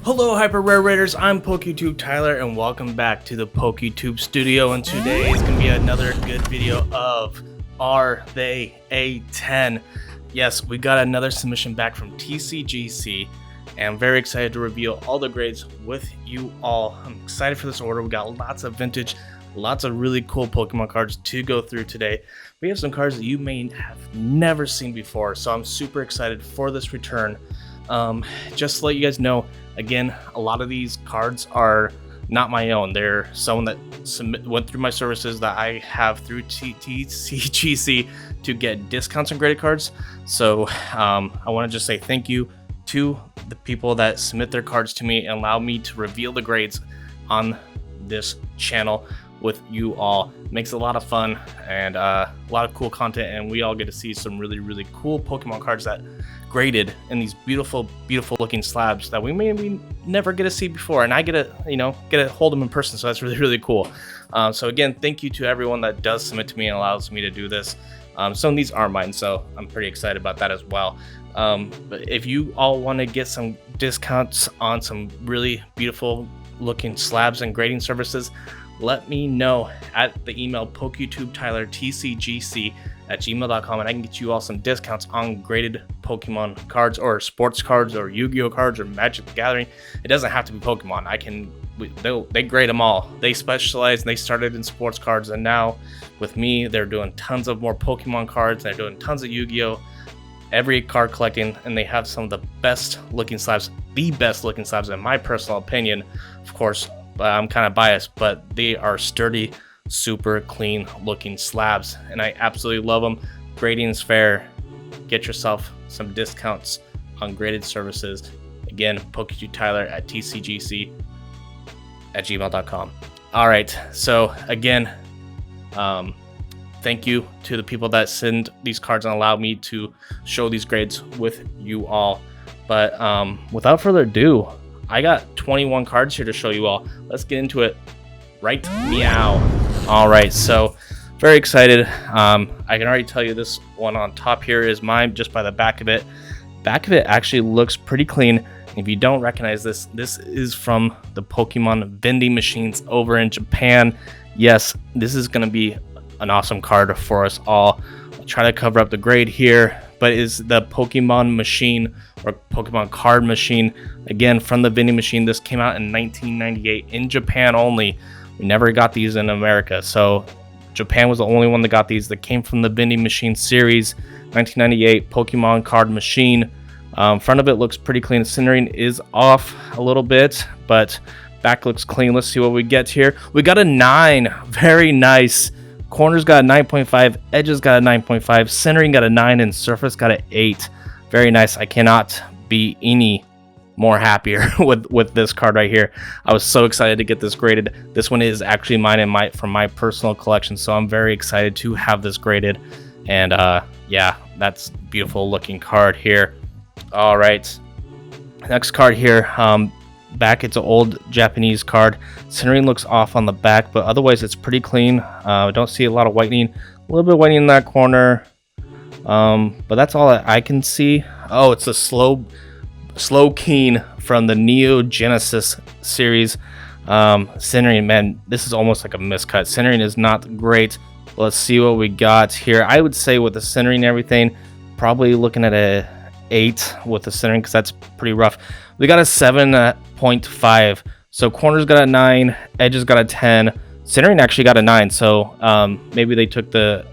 Hello Hyper Rare Raiders, I'm PokeTube Tyler and welcome back to the PokeTube studio, and today is going to be another good video of Are They A10? Yes, we got another submission back from TCGC and I'm very excited to reveal all the grades with you all. I'm excited for this order. We got lots of vintage, lots of really cool Pokemon cards to go through today. We have some cards that you may have never seen before, so I'm super excited for this return. Just to let you guys know, again, a lot of these cards are not my own. They're someone that went through my services that I have through TCGC to get discounts on graded cards. So I want to just say thank you to the people that submit their cards to me and allow me to reveal the grades on this channel with you all. Makes it a lot of fun and a lot of cool content, and we all get to see some really cool Pokemon cards that graded in these beautiful looking slabs that we maybe never get to see before, and I get to hold them in person, so that's really cool. So again, thank you to everyone that does submit to me and allows me to do this. Some of these are mine, so I'm pretty excited about that as well. But if you all want to get some discounts on some really beautiful looking slabs and grading services, let me know at the email PokeTubeTylerTCGC@gmail.com, and I can get you all some discounts on graded Pokemon cards or sports cards or Yu-Gi-Oh cards or Magic the Gathering. It doesn't have to be Pokemon. They grade them all. They specialize and they started in sports cards, and now with me they're doing tons of more Pokemon cards. They're doing tons of Yu-Gi-Oh, every card collecting, and they have some of the best looking slabs, the best looking slabs in my personal opinion. Of course, I'm kind of biased, but they are sturdy, super clean looking slabs, and I absolutely love them. Grading is fair. Get yourself some discounts on graded services. Again, PokeTubeTyler@TCGC@gmail.com. All right, so again, thank you to the people that send these cards and allow me to show these grades with you all. But without further ado, I got 21 cards here to show you all. Let's get into it right meow. All right, so very excited. I can already tell you this one on top here is mine just by the back of it. Back of it actually looks pretty clean. If you don't recognize this, this is from the Pokemon vending machines over in Japan. Yes, this is going to be an awesome card for us all. I'll try to cover up the grade here, but it's the Pokemon machine or Pokemon card machine, again from the vending machine. This came out in 1998 in Japan only. We never got these in America, so Japan was the only one that got these. That came from the vending machine series, 1998 Pokemon card machine. Front of it looks pretty clean. The centering is off a little bit, but back looks clean. Let's see what we get here. We got a 9, very nice. Corners got a 9.5, edges got a 9.5, centering got a 9, and surface got an 8. Very nice. I cannot be any more happier with this card right here. I was so excited to get this graded. This one is actually mine and from my personal collection, so I'm very excited to have this graded. And yeah, that's beautiful looking card here. All right, next card here. Back, it's an old Japanese card. Centering looks off on the back, but otherwise it's pretty clean. I don't see a lot of whitening. A little bit of whitening in that corner, but that's all I can see. Oh, it's a slow keen from the Neo Genesis series. Centering, man, this is almost like a miscut. Centering is not great. Let's see what we got here. I would say with the centering and everything, probably looking at a 8 with the centering, because that's pretty rough. We got a 7.5. So corners got a 9, edges got a 10, centering actually got a 9. So maybe they took the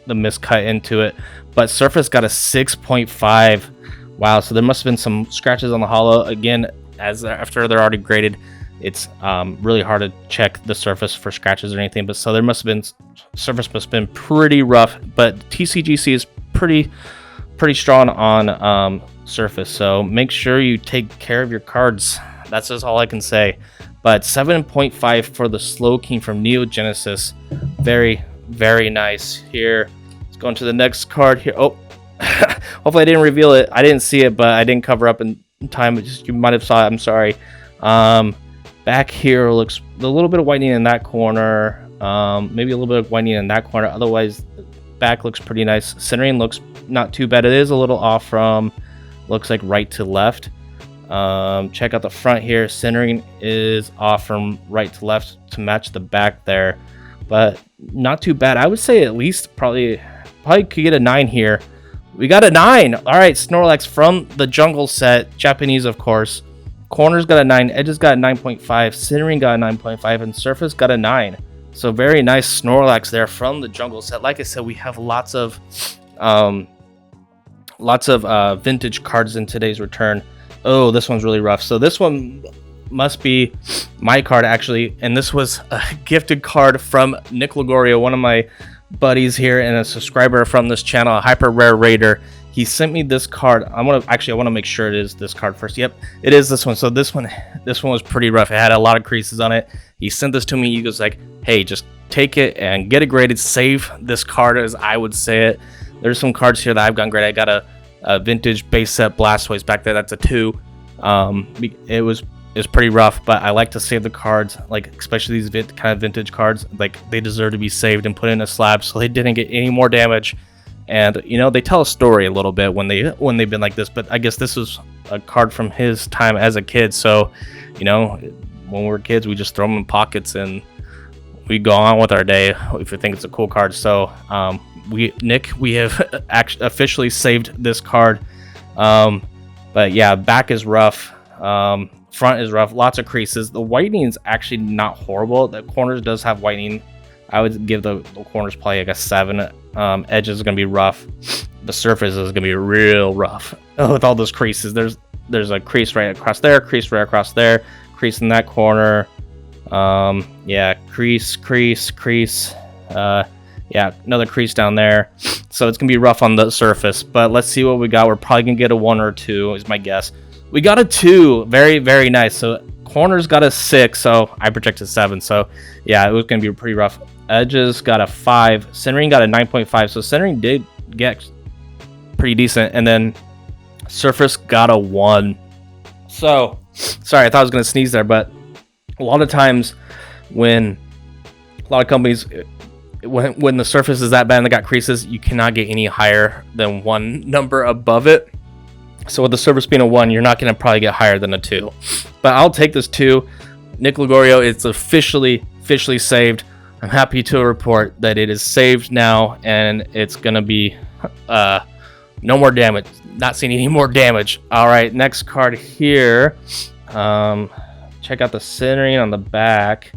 miscut into it. But surface got a 6.5. Wow. So there must have been some scratches on the hollow. Again, after they're already graded, it's really hard to check the surface for scratches or anything. But so there must have been, surface must have been pretty rough. But TCGC is pretty strong on surface, so make sure you take care of your cards. That's just all I can say. But 7.5 for the Slowking from Neo Genesis. Very nice here. Let's go into the next card here. Oh, hopefully I didn't reveal it. I didn't see it, but I didn't cover up in time. You might have saw it. I'm sorry. Back here looks a little bit of whitening in that corner. Maybe a little bit of whitening in that corner. Otherwise, back looks pretty nice. Centering looks not too bad. It is a little off from, looks like right to left. Check out the front here. Centering is off from right to left to match the back there, but not too bad. I would say at least probably could get a 9 here. We got a 9. All right, Snorlax from the jungle set, Japanese of course. Corners got a 9, edges got a 9.5, centering got a 9.5, and surface got a 9. So very nice Snorlax there from the jungle set. Like I said, we have lots of vintage cards in today's return. Oh, this one's really rough. So this one must be my card actually, and this was a gifted card from Nick Ligorio, one of my buddies here and a subscriber from this channel, a hyper rare raider. He sent me this card. I want to make sure it is this card first. Yep, it is this one. So this one was pretty rough. It had a lot of creases on it. He sent this to me. He goes like, hey, just take it and get it graded. Save this card, as I would say it. There's some cards here that I've gotten graded. I got a vintage base set Blastoise back there. That's a 2. It was pretty rough, but I like to save the cards, like especially these kind of vintage cards. Like they deserve to be saved and put in a slab so they didn't get any more damage. And you know, they tell a story a little bit when they've been like this. But I guess this was a card from his time as a kid. So you know, when we were kids, we just throw them in pockets and we go on with our day if we think it's a cool card. So we have officially saved this card. But yeah, back is rough. Front is rough. Lots of creases. The whitening is actually not horrible. The corners does have whitening. I would give the corners probably like a 7. Edges is gonna be rough. The surface is gonna be real rough with all those creases. There's a crease right across there, crease right across there, crease in that corner. Yeah, crease. Yeah, another crease down there. So it's gonna be rough on the surface. But let's see what we got. We're probably gonna get a 1 or 2 is my guess. We got a 2. Very, very nice. So corners got a 6. So I projected 7. So yeah, it was gonna be pretty rough. Edges got a 5. Centering got a 9.5. So centering did get pretty decent. And then surface got a 1. So sorry, I thought I was gonna sneeze there, but a lot of times when a lot of companies, when the surface is that bad and they got creases, you cannot get any higher than 1 number above it. So with the surface being a 1, you're not going to probably get higher than a 2. But I'll take this 2. Nick Ligorio, it's officially saved. I'm happy to report that it is saved now, and it's going to be no more damage. Not seeing any more damage. All right, next card here. Check out the centering on the back.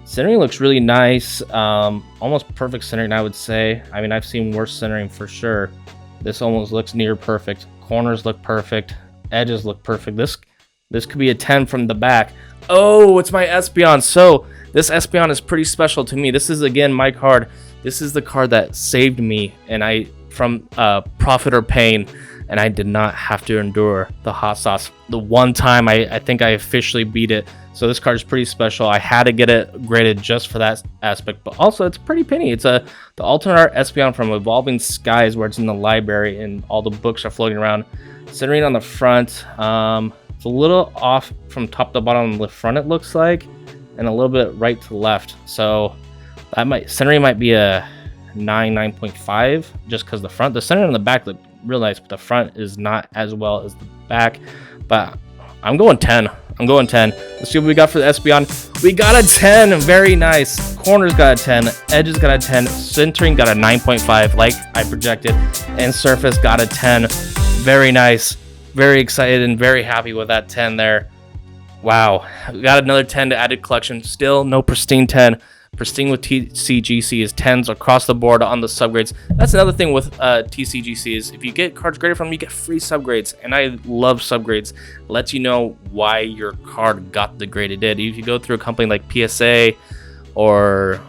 Centering looks really nice. Almost perfect centering, I would say. I mean, I've seen worse centering for sure. This almost looks near perfect. Corners look perfect. Edges look perfect. This could be a 10 from the back. Oh, it's my Espeon. So this Espeon is pretty special to me. This is, again, my card. This is the card that saved me from profit or pain, and I did not have to endure the hot sauce. The one time I think I officially beat it. So this card is pretty special. I had to get it graded just for that aspect, but also it's pretty penny. It's the alternate art Espeon from Evolving Skies, where it's in the library and all the books are floating around. Centering on the front, it's a little off from top to bottom on the front, it looks like, and a little bit right to left. So that centering might be a 9.5 just because the centering on the back look real nice, but the front is not as well as the back. But I'm going 10. Let's see what we got for the Espeon. We got a 10. Very nice. Corners got a 10. Edges got a 10. Centering got a 9.5 like I projected. And surface got a 10. Very nice. Very excited and very happy with that 10 there. Wow. We got another 10 to added collection. Still no pristine 10. Pristine with TCGC is 10s across the board on the subgrades. That's another thing with TCGC is if you get cards graded from them, you get free subgrades. And I love subgrades. It lets you know why your card got the grade it did. If you go through a company like PSA or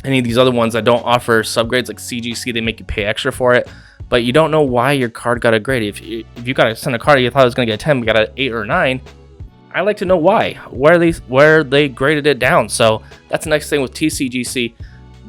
any of these other ones that don't offer subgrades like CGC, they make you pay extra for it. But you don't know why your card got a grade. If you got to send a card you thought it was going to get a 10, but got an 8 or 9, I like to know why, where they graded it down. So that's a nice thing with TCGC.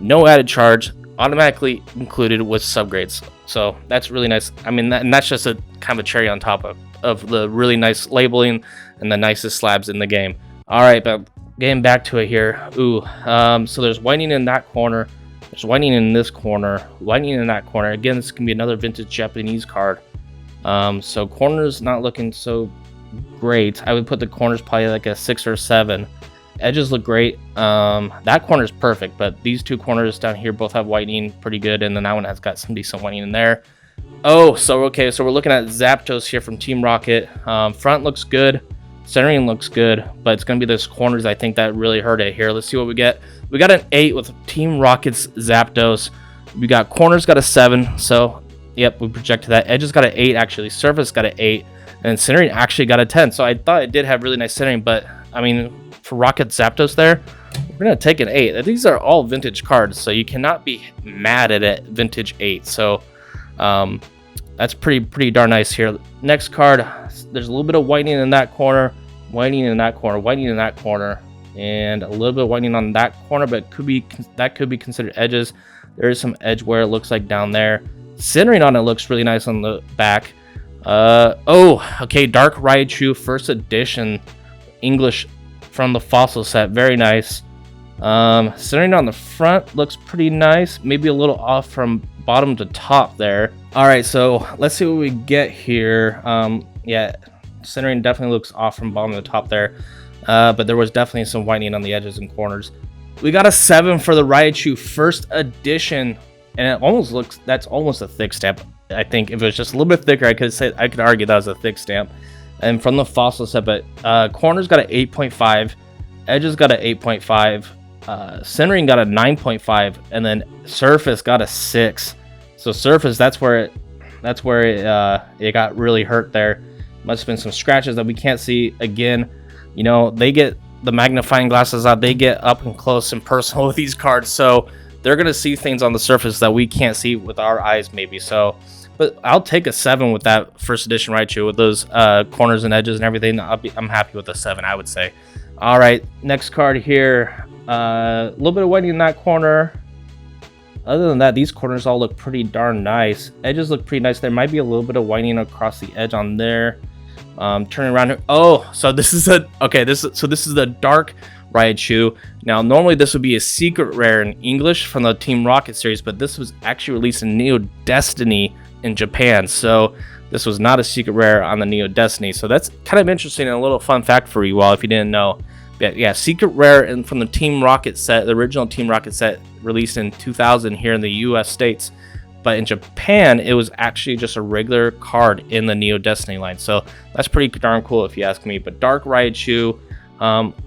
No added charge, automatically included with subgrades. So that's really nice. I mean, and that's just a kind of a cherry on top of the really nice labeling and the nicest slabs in the game. All right, but getting back to it here. So there's whitening in that corner. There's whitening in this corner. Whitening in that corner. Again, this can be another vintage Japanese card. So corners not looking so great. I would put the corners probably like a 6 or 7. Edges look great. That corner is perfect, but these two corners down here both have whitening pretty good, and then that one has got some decent whitening in there. Oh, so okay, so we're looking at Zapdos here from Team Rocket. Front looks good, centering looks good, but it's gonna be those corners I think that really hurt it here. Let's see what we get. We got an 8 with Team Rocket's Zapdos. We got corners got a 7, so yep, we projected that. Edges got an 8 actually. Surface got an 8, and centering actually got a 10. So I thought it did have really nice centering, but I mean, for Rocket Zapdos there, we're gonna take an 8. These are all vintage cards, so you cannot be mad at it. Vintage 8. So that's pretty darn nice here. Next card, there's a little bit of whitening in that corner, whitening in that corner, whitening in that corner, and a little bit of whitening on that corner, but that could be considered edges. There is some edge where it looks like down there. Centering on it looks really nice on the back. Oh, okay, Dark Raichu first edition English from the fossil set, very nice. Centering on the front looks pretty nice, maybe a little off from bottom to top there. All right, so let's see what we get here. Yeah, centering definitely looks off from bottom to top there, but there was definitely some whitening on the edges and corners. We got a 7 for the Raichu first edition, and it almost looks, that's almost a thick stamp. I think if it was just a little bit thicker, I could argue that was a thick stamp. And from the fossil set, but corners got an 8.5, edges got an 8.5, centering got a 9.5, and then surface got a 6. So surface, that's where it got really hurt there. Must have been some scratches that we can't see. Again, you know, they get the magnifying glasses out, they get up and close and personal with these cards, so they're gonna see things on the surface that we can't see with our eyes, maybe. So. But I'll take a 7 with that first edition Raichu with those corners and edges and everything. I'm happy with a 7, I would say. All right, next card here. A little bit of whitening in that corner. Other than that, these corners all look pretty darn nice. Edges look pretty nice. There might be a little bit of whitening across the edge on there. Turning around here. Oh, so this is a this is the Dark Raichu. Now, normally this would be a secret rare in English from the Team Rocket series, but this was actually released in Neo Destiny in Japan, so this was not a secret rare on the Neo Destiny. So that's kind of interesting and a little fun fact for you all if you didn't know. But yeah, secret rare and from the Team Rocket set, the original Team Rocket set released in 2000 here in the US states, but in Japan it was actually just a regular card in the Neo Destiny line. So that's pretty darn cool if you ask me. But Dark Raichu,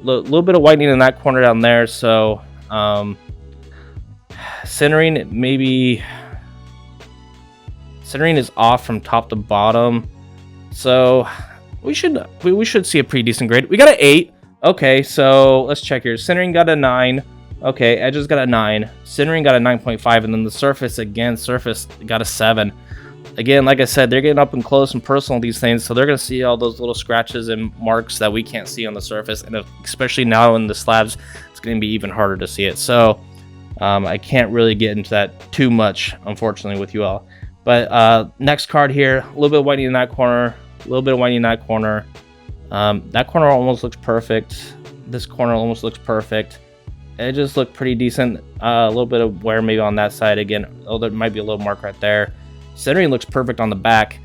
little bit of whitening in that corner down there, so centering maybe. Centering is off from top to bottom, so we should see a pretty decent grade. We got an 8. Okay, so let's check here. Centering got a 9. Okay, edges got a 9. Centering got a 9.5, and then the surface got a 7. Again, like I said, they're getting up and close and personal with these things, so they're gonna see all those little scratches and marks that we can't see on the surface, and especially now in the slabs, it's gonna be even harder to see it. So I can't really get into that too much, unfortunately, with you all. But next card here, a little bit of whitening in that corner, a little bit of whitening in that corner. That corner almost looks perfect. This corner almost looks perfect. Edges look pretty decent. A little bit of wear maybe on that side again. Oh, there might be a little mark right there. Centering looks perfect on the back.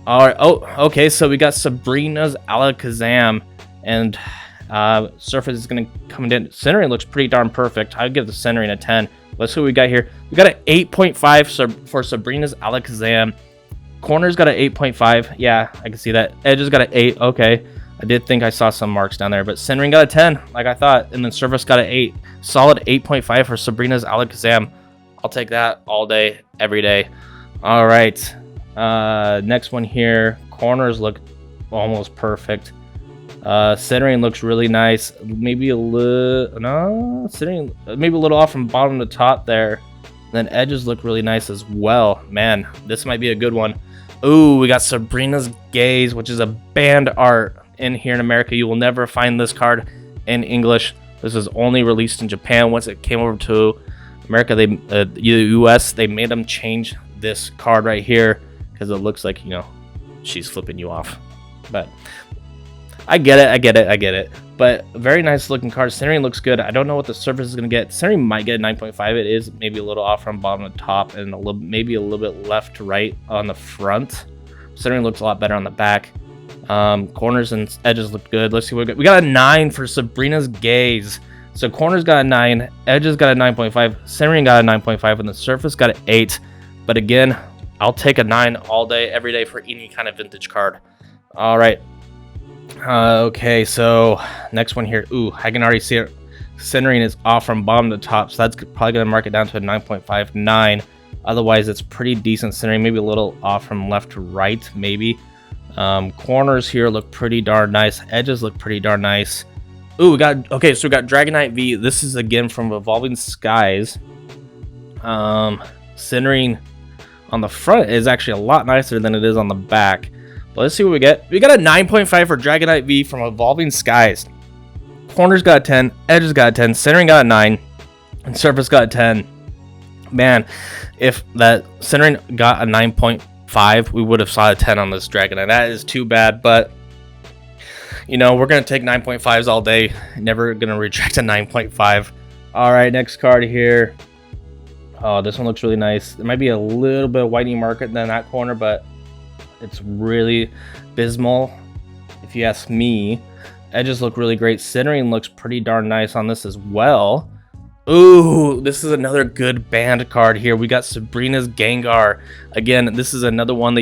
All right. Oh, okay. So we got Sabrina's Alakazam, and surface is going to come in. Centering looks pretty darn perfect. I'd give the centering a 10. Let's see what we got here. We got an 8.5 for Sabrina's Alakazam. Corners got an 8.5. Yeah, I can see that. Edges got an 8. Okay. I did think I saw some marks down there, but centering got a 10, like I thought. And then surface got an 8. Solid 8.5 for Sabrina's Alakazam. I'll take that all day, every day. All right. Next one here. Corners look almost perfect. Centering looks really nice. Maybe a little, centering maybe a little off from bottom to top there. Then edges look really nice as well. Man, this might be a good one. Ooh, we got Sabrina's Gaze, which is a banned art in here in America. You will never find this card in English. This is only released in Japan. Once it came over to America, the US, they made them change this card right here because it looks like, you know, she's flipping you off. But I get it. But very nice looking card. Centering looks good. I don't know what the surface is going to get. Centering might get a 9.5. It is maybe a little off from bottom to top and maybe a little bit left to right on the front. Centering looks a lot better on the back. Corners and edges look good. Let's see what we got. A 9 for Sabrina's Gaze. So corners got a 9, edges got a 9.5, centering got a 9.5, and the surface got an 8. But again, I'll take a 9 all day, every day for any kind of vintage card. All right. Okay, so next one here. Ooh, I can already see it. Centering is off from bottom to top, so that's probably going to mark it down to a 9.5, 9. Otherwise, it's pretty decent centering, maybe a little off from left to right, maybe. Corners here look pretty darn nice. Edges look pretty darn nice. Ooh, we got Dragonite V. This is again from Evolving Skies. Centering on the front is actually a lot nicer than it is on the back. But let's see what we get. We got a 9.5 for Dragonite V from Evolving Skies. Corners got a 10, edges got a 10, centering got a 9, and surface got a 10. Man, if that centering got a 9.5, we would have saw a 10 on this Dragonite. That is too bad, but you know, we're going to take 9.5s all day. Never going to reject a 9.5. All right, next card here. Oh, this one looks really nice. There might be a little bit of whitening market than that corner, but it's really abysmal, if you ask me. Edges look really great. Centering looks pretty darn nice on this as well. Ooh, this is another good band card here. We got Sabrina's Gengar. Again, this is another one that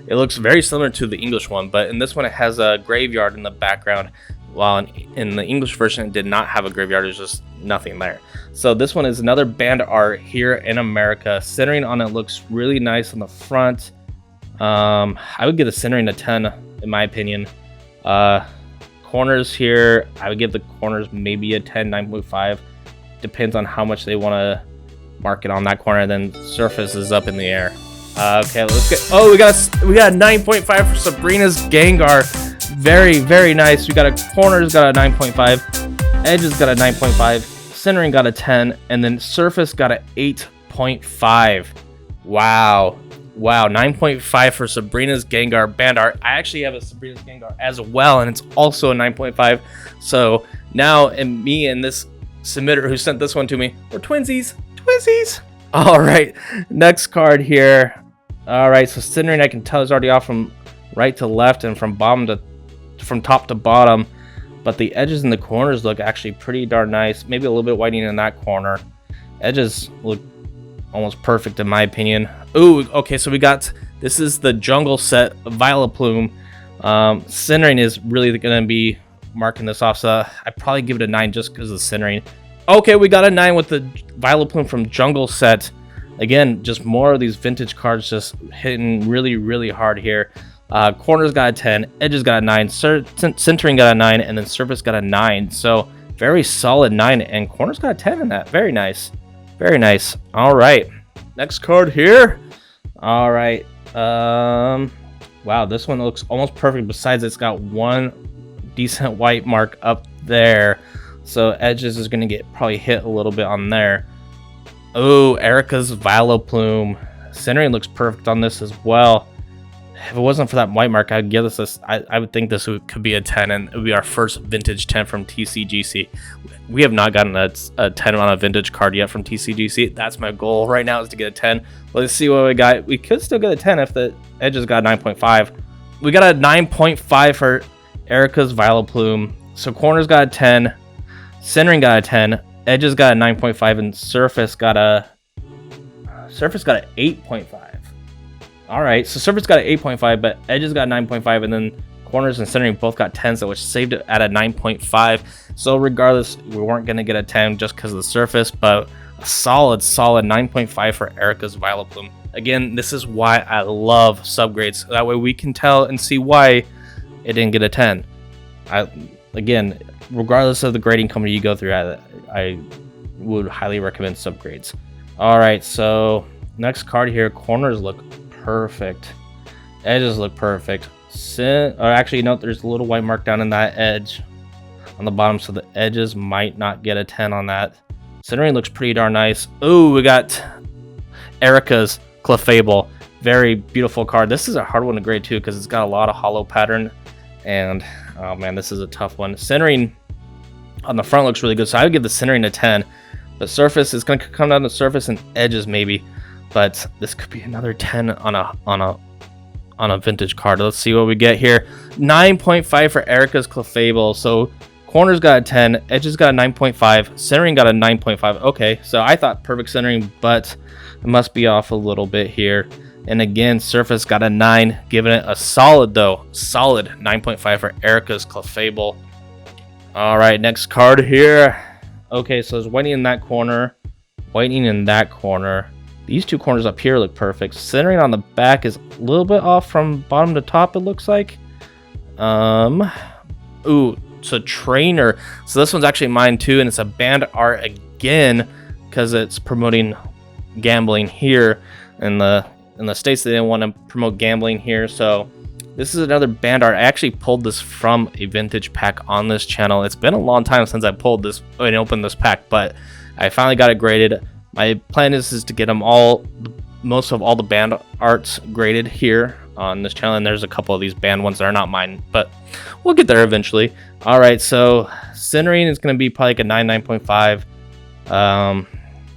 it looks very similar to the English one, but in this one it has a graveyard in the background, while in the English version it did not have a graveyard. There's just nothing there. So this one is another band art here in America. Centering on it looks really nice on the front. I would give the centering a 10 in my opinion. Corners here, I would give the corners maybe a 10, 9.5. Depends on how much they want to mark it on that corner. Then surface is up in the air. Okay, let's get. Oh, we got a 9.5 for Sabrina's Gengar. Very, very nice. We got a corners got a 9.5, edges got a 9.5, centering got a 10, and then surface got a 8.5. Wow. 9.5 for Sabrina's Gengar band art. I actually have a Sabrina's Gengar as well, and it's also a 9.5. So now, and me and this submitter who sent this one to me, we're twinsies. All right, next card here. All right, so centering I can tell is already off from right to left and from top to bottom, but the edges and the corners look actually pretty darn nice. Maybe a little bit whitening in that corner. Edges look almost perfect in my opinion. Ooh, okay, so we got, this is the jungle set Violet Plume. Centering is really going to be marking this off, so I'd probably give it a 9 just because of the centering. Okay, we got a 9 with the Violet Plume from Jungle Set. Again, just more of these vintage cards just hitting really, really hard here. Corners got a 10, edges got a 9, centering got a 9, and then surface got a 9. So very solid 9, and corners got a 10 in that. Very nice. Very nice. All right, next card here. All right. Wow, this one looks almost perfect. Besides, it's got one decent white mark up there, so edges is going to get probably hit a little bit on there. Oh, Erica's Violet Plume. Centering looks perfect on this as well. If it wasn't for that white mark, I'd give this I would think this could be a 10, and it would be our first vintage 10 from TCGC. We have not gotten a 10 on a vintage card yet from TCGC. That's my goal right now, is to get a 10. Let's see what we got. We could still get a 10 if the edges got a 9.5. We got a 9.5 for Erica's Violet Plume. So corners got a 10, centering got a 10, edges got a 9.5, and surface got an 8.5. All right, so surface got an 8.5, but edges got a 9.5, and then corners and centering both got 10, so which saved it at a 9.5. So regardless, we weren't going to get a 10 just because of the surface, but a solid 9.5 for Erica's Violet Plume. Again, this is why I love subgrades. That way we can tell and see why it didn't get a 10. Again, regardless of the grading company you go through, I would highly recommend subgrades. All right, so next card here. Corners look perfect, edges look perfect. Actually, no, there's a little white mark down in that edge on the bottom, so the edges might not get a 10 on that. Centering looks pretty darn nice. Ooh, we got Erica's Clefable. Very beautiful card. This is a hard one to grade too because it's got a lot of hollow pattern, and oh man, this is a tough one. Centering on the front looks really good, so I would give the centering a 10. The surface is going to come down to the surface and edges maybe, but this could be another 10 on on a vintage card. Let's see what we get here. 9.5 for Erica's Clefable. So corners got a 10, edges got a 9.5, centering got a 9.5. Okay, so I thought perfect centering, but it must be off a little bit here. And again, surface got a 9, giving it a solid though. Solid 9.5 for Erica's Clefable. All right, next card here. Okay, so there's whitening in that corner, whitening in that corner. These two corners up here look perfect. Centering on the back is a little bit off from bottom to top, it looks like. Ooh, it's a trainer. So this one's actually mine too, and it's a band art again because it's promoting gambling here. In the States, they didn't want to promote gambling here, so this is another band art. I actually pulled this from a vintage pack on this channel. It's been a long time since I pulled this and opened this pack, but I finally got it graded. My plan is to get them all, most of all the band arts graded here on this channel, and there's a couple of these band ones that are not mine, but we'll get there eventually. All right, so centering is going to be probably like a 9.5.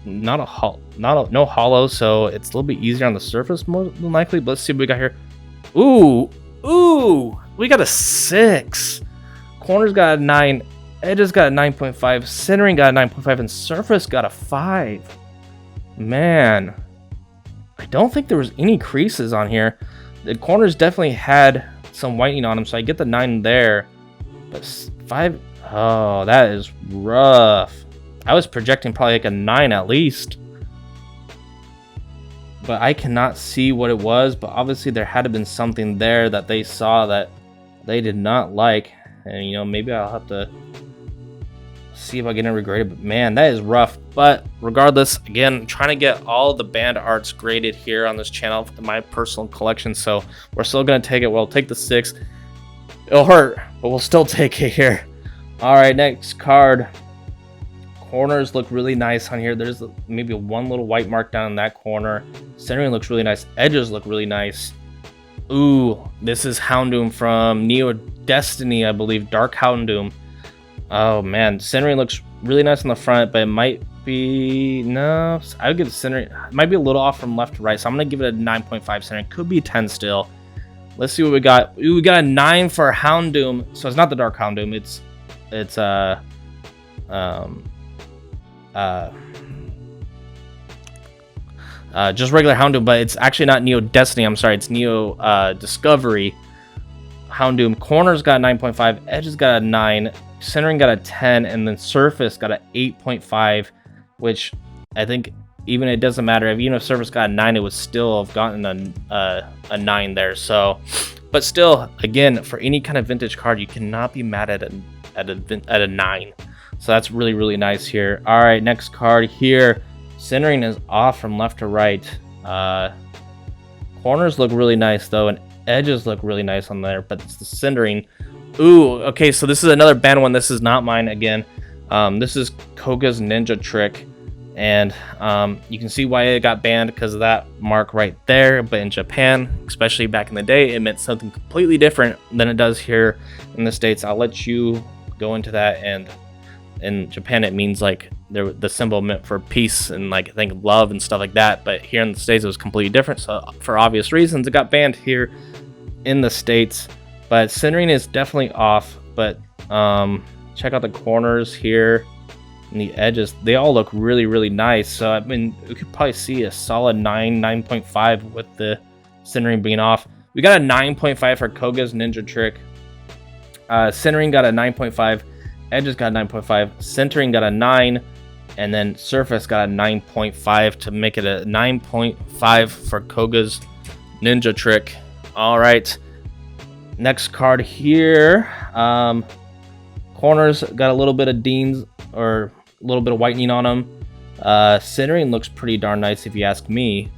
No hollow, so it's a little bit easier on the surface more than likely. But let's see what we got here. Ooh, we got a 6. Corners got a 9, edges got a 9.5, centering got a 9.5, and surface got a 5. Man, I don't think there was any creases on here. The corners definitely had some whitening on them, so I get the 9 there. But 5, oh, that is rough. I was projecting probably like a 9 at least. But I cannot see what it was, but obviously there had to have been something there that they saw that they did not like. And, you know, maybe I'll have to see if I get it regraded. But, man, that is rough. But regardless, again, trying to get all the band arts graded here on this channel for my personal collection. So we're still going to take it. We'll take the 6. It'll hurt, but we'll still take it here. All right, next card. Corners look really nice on here. There's maybe one little white mark down in that corner. Centering looks really nice. Edges look really nice. Ooh, this is Houndoom from Neo Destiny, I believe. Dark Houndoom. Oh, man. Centering looks really nice on the front, but it might be... No, I would give centering... It might be a little off from left to right, so I'm going to give it a 9.5 centering. Could be 10 still. Let's see what we got. Ooh, we got a 9 for Houndoom. So it's not the Dark Houndoom. It's just regular Houndoom, but it's actually not Neo Destiny. I'm sorry, it's Neo Discovery. Houndoom. Corners got a 9.5, edges got a 9, centering got a 10, and then surface got a 8.5, which I think even it doesn't matter. Even if surface got a 9, it would still have gotten a 9 there. So, but still, again, for any kind of vintage card, you cannot be mad at a 9. So that's really, really nice here. All right, next card here. Centering is off from left to right. Corners look really nice, though, and edges look really nice on there, but it's the centering. Ooh, okay, so this is another banned one. This is not mine again. This is Koga's Ninja Trick, and you can see why it got banned because of that mark right there. But in Japan, especially back in the day, it meant something completely different than it does here in the States. I'll let you go into that, and in Japan it means like the symbol meant for peace and like I think love and stuff like that, but here in the States it was completely different, so for obvious reasons it got banned here in the States. But centering is definitely off, but check out the corners here and the edges. They all look really, really nice. So I mean, you could probably see a solid 9.5 with the centering being off. We got a 9.5 for Koga's Ninja Trick. Centering got a 9.5, edges got a 9.5, centering got a 9, and then surface got a 9.5 to make it a 9.5 for Koga's Ninja Trick. All right, next card here. Corners got a little bit of Dean's or a little bit of whitening on them. Centering looks pretty darn nice if you ask me.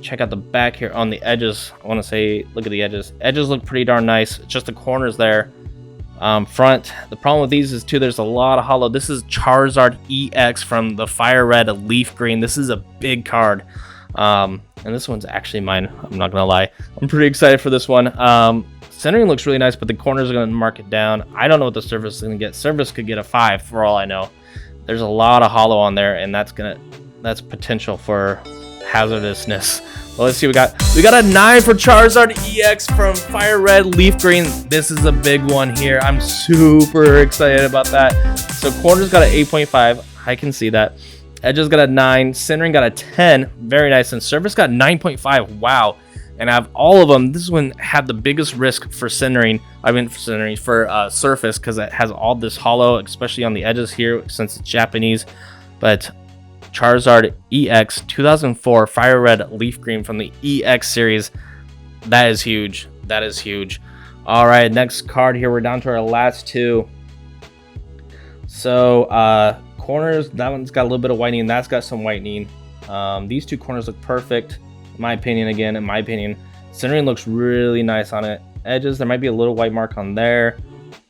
Check out the back here on the edges. I want to say, look at the edges. Edges look pretty darn nice. It's just the corners there. Front, the problem with these is too, there's a lot of hollow. This is Charizard EX from the Fire Red Leaf Green. This is a big card. And this one's actually mine. I'm not gonna lie. I'm pretty excited for this one. Centering looks really nice, but the corners are gonna mark it down. I don't know what the surface is gonna get. Surface could get a 5 for all I know. There's a lot of hollow on there, and that's potential for hazardousness. Well, let's see. We got a 9 for Charizard EX from Fire Red Leaf Green. This is a big one here. I'm super excited about that. So corners got an 8.5. I can see that. Edges got a 9. Centering got a 10. Very nice. And surface got 9.5. Wow. And I have all of them. This one had the biggest risk for centering. For surface, because it has all this hollow, especially on the edges here since it's Japanese. But Charizard EX 2004 Fire Red Leaf Green from the EX series. That is huge. That is huge. All right, next card here. We're down to our last two. So corners, that one's got a little bit of whitening. That's got some whitening. These two corners look perfect, in my opinion. Again, in my opinion, centering looks really nice on it. Edges, there might be a little white mark on there,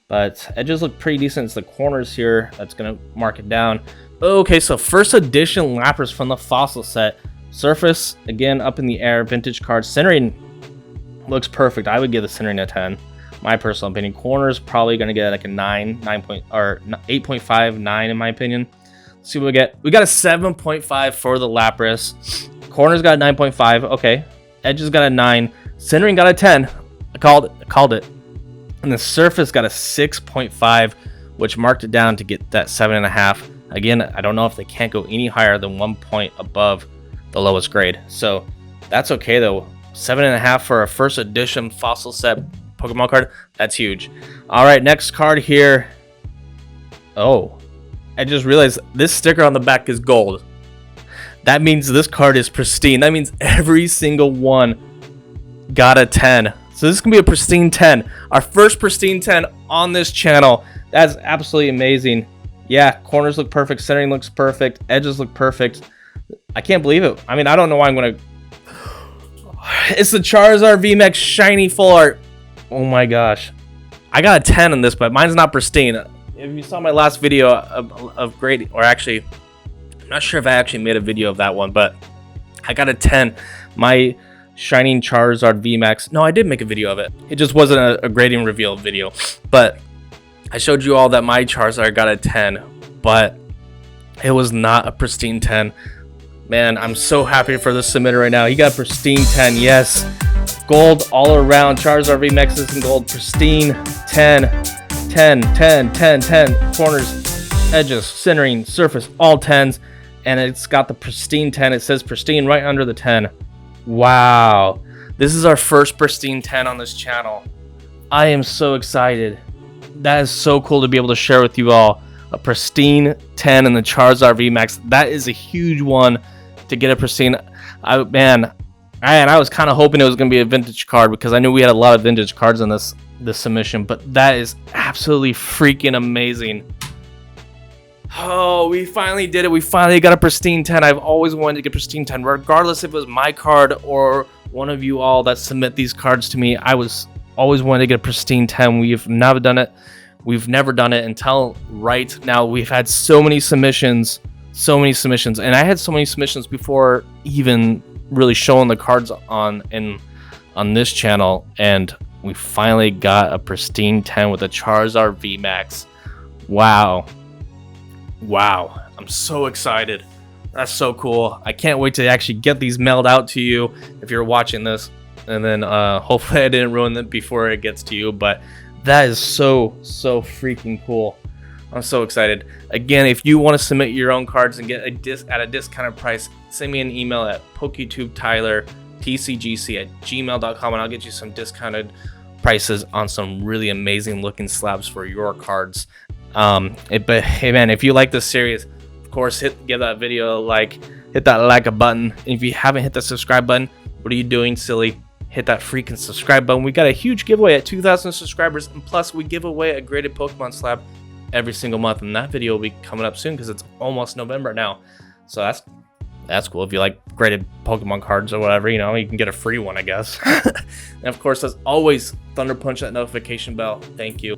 but edges look pretty decent. It's the corners here that's gonna mark it down. Okay, so first edition Lapras from the fossil set. Surface, again, up in the air, vintage card. Centering looks perfect. I would give the centering a 10, my personal opinion. Corners probably gonna get like a 8.5, 9 in my opinion. Let's see what we get. We got a 7.5 for the Lapras. Corners got a 9.5. Okay, edges got a 9. Centering got a 10. I called it. And the surface got a 6.5, which marked it down to get that 7.5. Again, I don't know if they can't go any higher than 1 point above the lowest grade. So that's okay though. 7.5 for a first edition fossil set Pokemon card. That's huge. All right, next card here. Oh, I just realized this sticker on the back is gold. That means this card is pristine. That means every single one got a 10. So this is gonna be a pristine 10. Our first pristine 10 on this channel. That's absolutely amazing. Yeah, corners look perfect, centering looks perfect, edges look perfect. I can't believe it. I mean, I don't know why I'm gonna... It's the Charizard VMAX Shiny Full Art. Oh my gosh. I got a 10 on this, but mine's not pristine. If you saw my last video of grading, or actually, I'm not sure if I actually made a video of that one, but I got a 10. My Shining Charizard VMAX. No, I did make a video of it. It just wasn't a grading reveal video, but I showed you all that my Charizard got a 10, but it was not a pristine 10. Man, I'm so happy for the submitter right now. He got a pristine 10, yes. Gold all around. Charizard VMAX is in gold. Pristine 10, 10, 10, 10, 10. Corners, edges, centering, surface, all 10s. And it's got the pristine 10. It says pristine right under the 10. Wow. This is our first pristine 10 on this channel. I am so excited. That is so cool to be able to share with you all. A pristine 10 in the Charizard VMAX. That is a huge one to get a pristine. I was kind of hoping it was going to be a vintage card because I knew we had a lot of vintage cards in this submission, but that is absolutely freaking amazing. Oh, we finally did it. We finally got a pristine 10. I've always wanted to get pristine 10, regardless if it was my card or one of you all that submit these cards to me. I was always wanted to get a pristine 10. We've never done it. We've never done it until right now. We've had so many submissions, and I had so many submissions before even really showing the cards on this channel, and we finally got a pristine 10 with a Charizard VMAX. Wow, I'm so excited. That's so cool. I can't wait to actually get these mailed out to you if you're watching this, and then hopefully I didn't ruin it before it gets to you, but that is so freaking cool. I'm so excited. Again, if you want to submit your own cards and get at a discounted price, send me an email at PokeTubeTylerTCGC@gmail.com, and I'll get you some discounted prices on some really amazing looking slabs for your cards. But hey man, if you like this series, of course, give that video a like, hit that like button. And if you haven't hit the subscribe button, what are you doing, silly? Hit that freaking subscribe button. We got a huge giveaway at 2,000 subscribers, and plus we give away a graded Pokemon slab every single month, and that video will be coming up soon because it's almost November now. So that's cool. If you like graded Pokemon cards or whatever, you know, you can get a free one, I guess. And of course, as always, Thunder Punch that notification bell. Thank you.